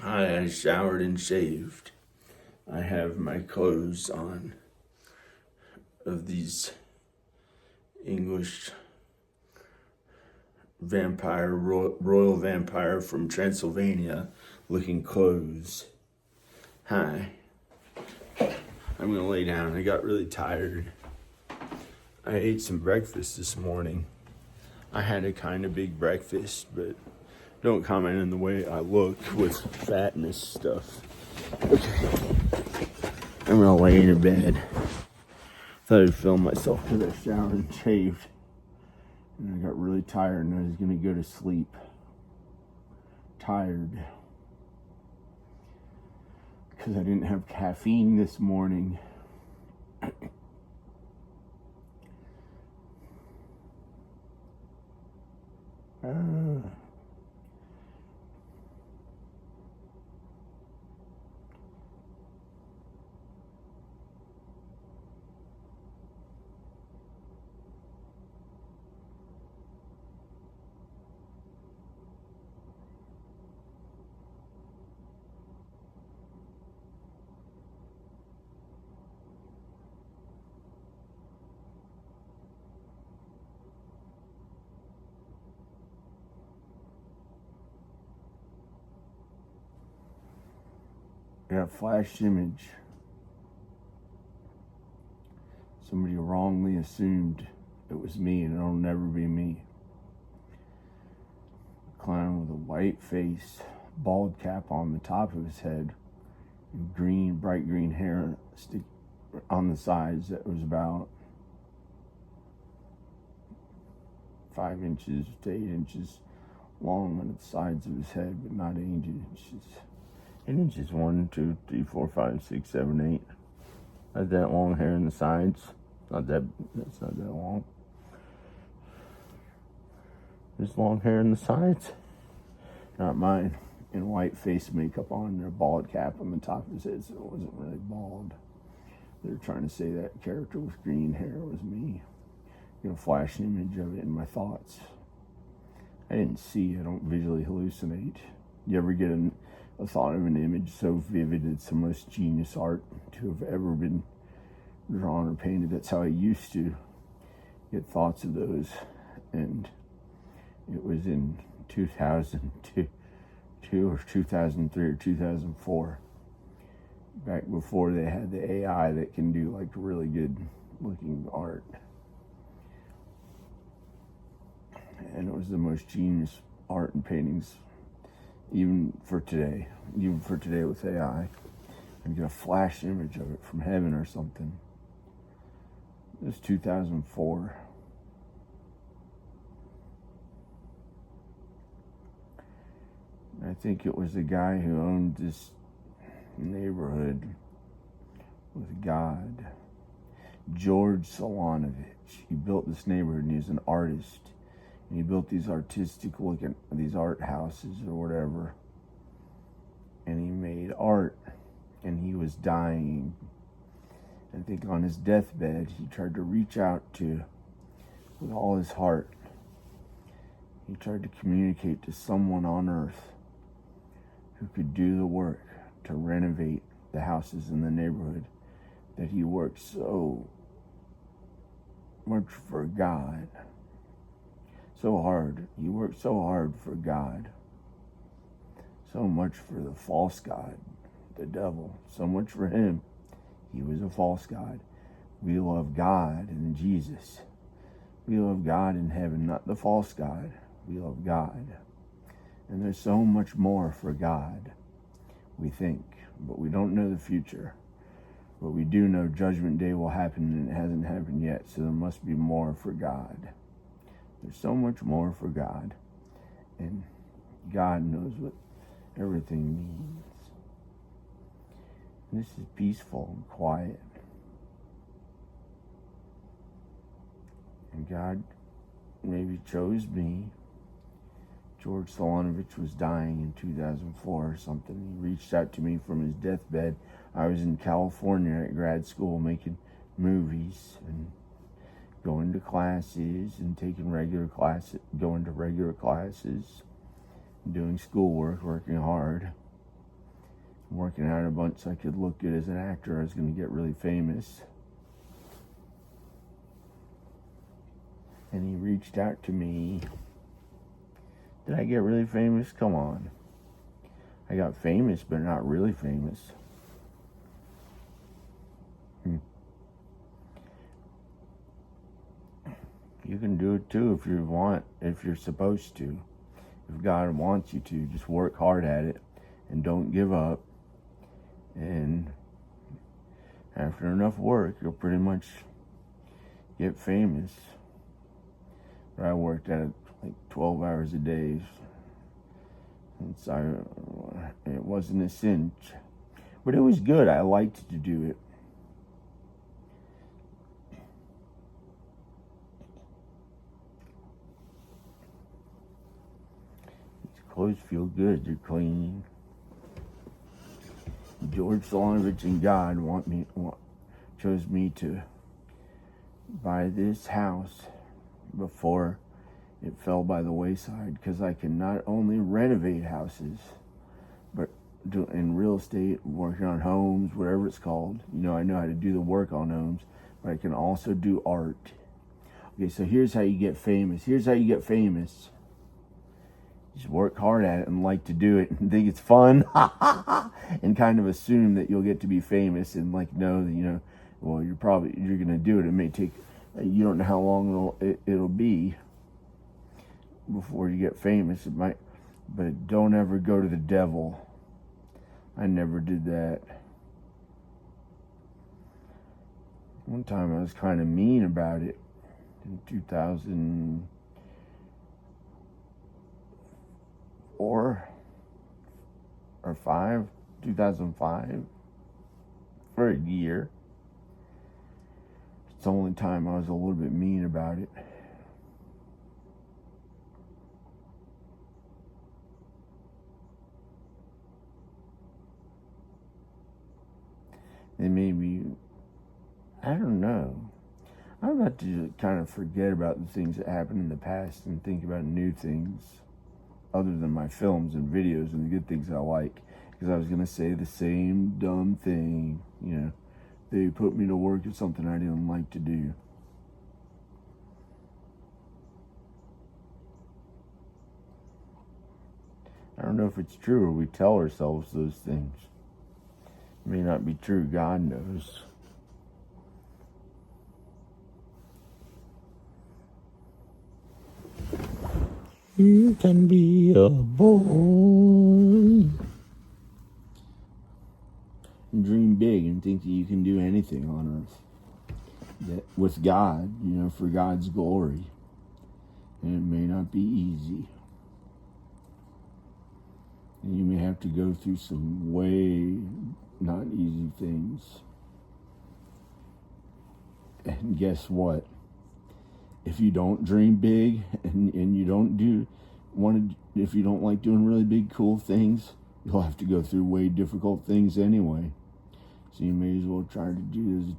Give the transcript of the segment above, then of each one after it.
I showered and shaved. I have my clothes on of these English vampire, royal vampire from Transylvania looking clothes. Hi. I'm gonna lay down. I got really tired. I ate some breakfast this morning. I had a kind of big breakfast, but don't comment on the way I look with fatness stuff. Okay. I'm gonna lay in bed. Thought I'd film myself because I showered and shaved. And I got really tired and I was gonna go to sleep. Tired. Because I didn't have caffeine this morning. Got a flash image. Somebody wrongly assumed it was me, and it'll never be me. A clown with a white face, bald cap on the top of his head, and green, bright green hair stick on the sides that was about 5 inches to 8 inches long on the sides of his head, but not 8 inches. 8 inches, 1, 2, 3, 4, 5, 6, 7, 8. Not that long hair in the sides. That's not that long. There's long hair in the sides. Not mine. And white face makeup on and a bald cap on the top of his head, so it wasn't really bald. They were trying to say that character with green hair was me. Flash an image of it in my thoughts. I didn't see. I don't visually hallucinate. You ever get a thought of an image so vivid it's the most genius art to have ever been drawn or painted? That's how I used to get thoughts of those. And it was in 2002 or 2003 or 2004. Back before they had the AI that can do like really good looking art. And it was the most genius art and paintings even for today with AI. And get a flash image of it from heaven or something. It was 2004. I think it was the guy who owned this neighborhood with God, George Solonovich. He built this neighborhood and he was an artist. And he built these artistic looking, these art houses or whatever. And he made art. And he was dying. I think on his deathbed, he tried to reach out to, with all his heart, he tried to communicate to someone on earth who could do the work to renovate the houses in the neighborhood that he worked so much for God. So hard. He worked so hard for God. So much for the false God, the devil. So much for him. He was a false God. We love God and Jesus. We love God in heaven, not the false God. We love God. And there's so much more for God, we think. But we don't know the future. But we do know Judgment Day will happen, and it hasn't happened yet. So there must be more for God. There's so much more for God. And God knows what everything means. And this is peaceful and quiet. And God maybe chose me. George Solonovich was dying in 2004 or something. He reached out to me from his deathbed. I was in California at grad school making movies and going to classes and taking regular classes, going to regular classes, doing schoolwork, working hard. working out a bunch so I could look good as an actor. I was going to get really famous. And he reached out to me. Did I get really famous? Come on. I got famous, but not really famous. You can do it too if you want, if you're supposed to. If God wants you to, just work hard at it and don't give up. And after enough work, you'll pretty much get famous. But I worked at it like 12 hours a day. It wasn't a cinch. But it was good. I liked to do it. Clothes feel good, they're clean. George Solonovich and God chose me to buy this house before it fell by the wayside, because I can not only renovate houses, but do in real estate, working on homes, whatever it's called. You know, I know how to do the work on homes, but I can also do art. Okay, so here's how you get famous. Just work hard at it and like to do it and think it's fun and kind of assume that you'll get to be famous and like know that, you know, well, you're going to do it. It may take, you don't know how long it'll be before you get famous. It might, but don't ever go to the devil. I never did that. One time I was kind of mean about it in 2004 or 2005, for a year. It's the only time I was a little bit mean about it. They made me, I don't know. I'm about to kind of forget about the things that happened in the past and think about new things other than my films and videos and the good things I like. Because I was going to say the same dumb thing, you know. They put me to work at something I didn't like to do. I don't know if it's true or we tell ourselves those things. It may not be true, God knows. You can be a boy. Dream big and think that you can do anything on earth. That with God, you know, for God's glory. And it may not be easy. And you may have to go through some way not easy things. And guess what? If you don't dream big and you don't if you don't like doing really big, cool things, you'll have to go through way difficult things anyway. So you may as well try to do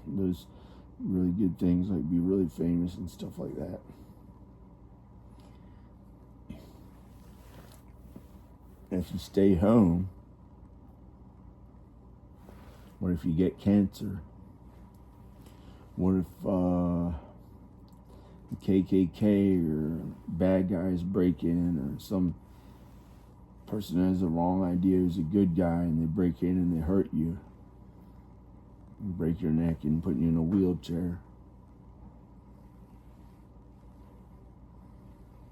those really good things, like be really famous and stuff like that. If you stay home, what if you get cancer? What if the KKK or bad guys break in, or some person has the wrong idea who's a good guy and they break in and they hurt you and break your neck and put you in a wheelchair?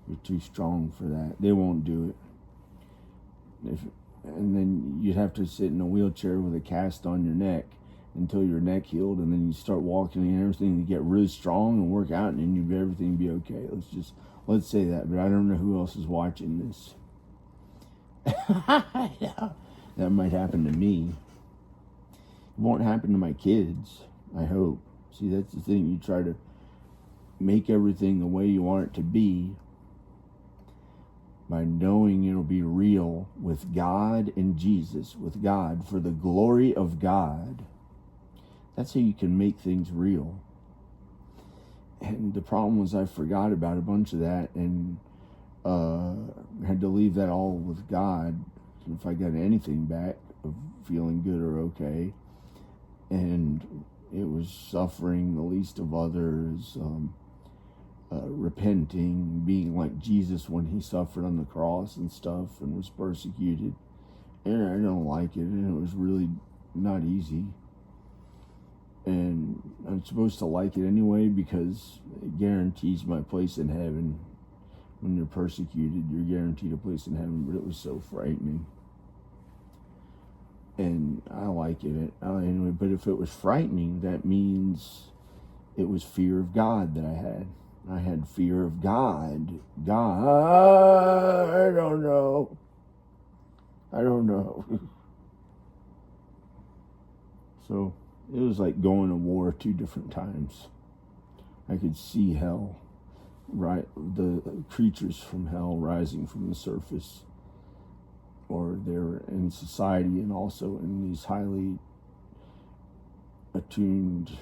You're too strong for that. They won't do it. And then you'd have to sit in a wheelchair with a cast on your neck until your neck healed, and then you start walking and everything, you get really strong and work out, and then everything be okay. Let's say that, but I don't know who else is watching this. That might happen to me. It won't happen to my kids, I hope. See, that's the thing. You try to make everything the way you want it to be by knowing it'll be real with God and Jesus, with God, for the glory of God. That's how you can make things real. And the problem was I forgot about a bunch of that and had to leave that all with God. If I got anything back, of feeling good or okay. And it was suffering the least of others, repenting, being like Jesus when he suffered on the cross and stuff and was persecuted. And I don't like it, and it was really not easy. And I'm supposed to like it anyway because it guarantees my place in heaven. When you're persecuted, you're guaranteed a place in heaven, but it was so frightening. And I like it anyway, but if it was frightening, that means it was fear of God that I had. I had fear of God. God, I don't know. So it was like going to war 2 different times. I could see hell, right? The creatures from hell rising from the surface, or they're in society and also in these highly attuned,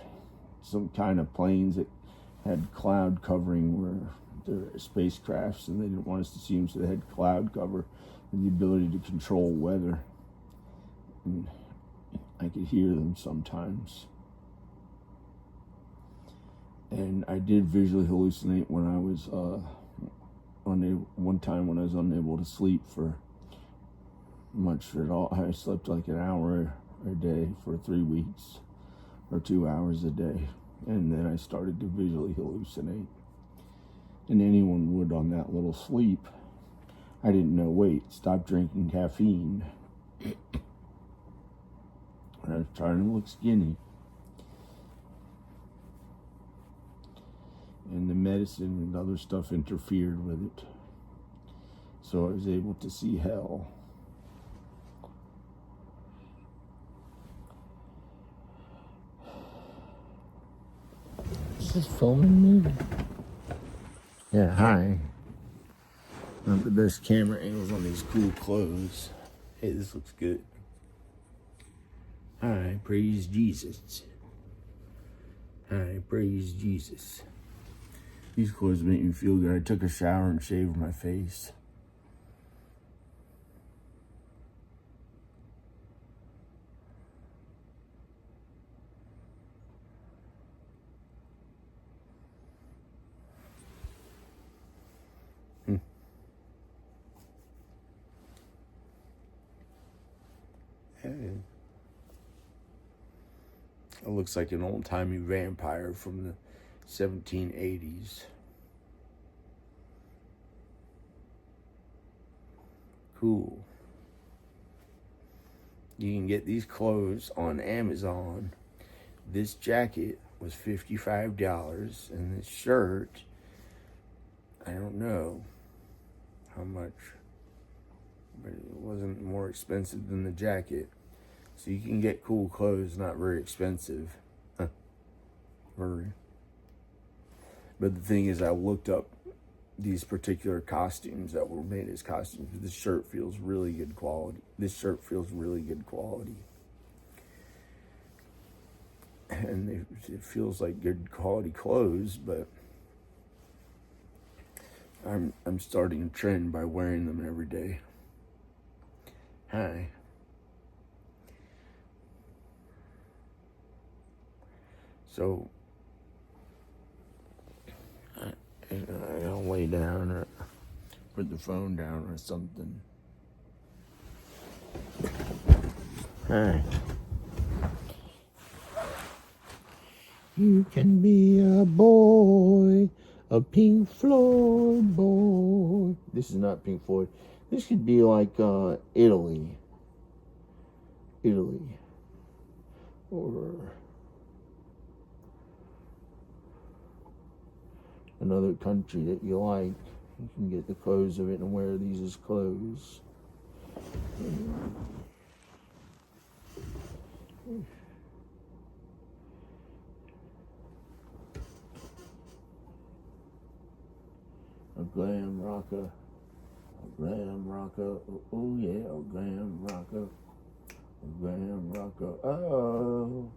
some kind of planes that had cloud covering where they're spacecrafts, and they didn't want us to see them, so they had cloud cover and the ability to control weather. And I could hear them sometimes. And I did visually hallucinate when I was one time when I was unable to sleep for much at all. I slept like an hour a day for 3 weeks, or 2 hours a day, and then I started to visually hallucinate. And anyone would on that little sleep. I didn't know, stop drinking caffeine. I was trying to look skinny. And the medicine and other stuff interfered with it. So I was able to see hell. Is this filming me? Yeah, hi. Not the best camera angles on these cool clothes. Hey, this looks good. Hi, praise Jesus. Hi, praise Jesus. These clothes make me feel good. I took a shower and shaved my face. Hey. It looks like an old-timey vampire from the 1780s. Cool. You can get these clothes on Amazon. This jacket was $55, and this shirt, I don't know how much, but it wasn't more expensive than the jacket. So you can get cool clothes, not very expensive. Very. But the thing is, I looked up these particular costumes that were made as costumes. This shirt feels really good quality. And it feels like good quality clothes, but I'm starting a trend by wearing them every day. Hi. So I'll lay down or put the phone down or something. Hi. You can be a boy, a Pink Floyd boy. This is not Pink Floyd. This could be like Italy. Or another country that you like. You can get the clothes of it and wear these as clothes. A glam rocker, oh yeah, a glam rocker, oh.